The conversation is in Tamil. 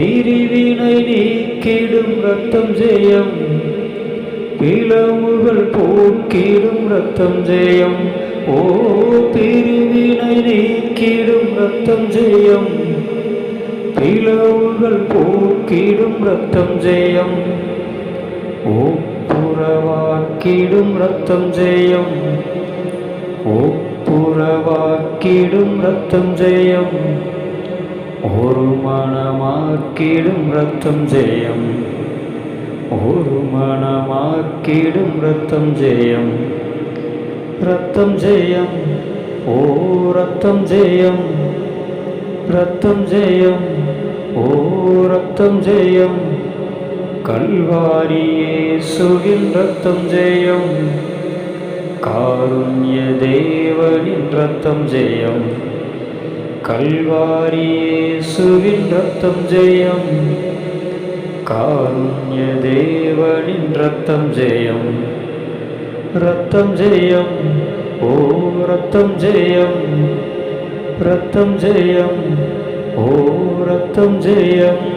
பிரிவினை நீக்கிடும் ரத்தம் ஜெயம், பிளவுகள் போக்கிடும் ரத்தம் ஜெயம். ஓ பிரிவினை நீக்கிடும் ரத்தம் ஜெயம், பிளவுகள் போக்கிடும் ரத்தம் ஜெயம். ஓ புறவாக்கிடும் ரத்தம் ஜெயம், ஓ புறவாக்கிடும் ரத்தம் ஜெயம். ஒரு மனமாக்கிடும் ரத்தம் ஜெயம், ஒரு மனமாக்கிடும் ரத்தம் ஜெயம். ரத்தம் ஜெயம், ஓ ரத்தம் ஜெயம், ரத்தம் ஜெயம், ஓ ரத்தம் ஜெயம். கல்வாரி இயேசுவின் ரத்தம் ஜெயம், காருண்ய தேவனின் ரத்தம் ஜெயம். கல்வாரி இயேசுவின் ரத்தம் ஜெயம், காருண்ய தேவனின் ரத்தம் ஜெயம். ரத்தம் ஜெயம், ஓ ரத்தம் ஜெயம், ரத்தம் ஜெயம், ஓ ரத்தம் ஜெயம்.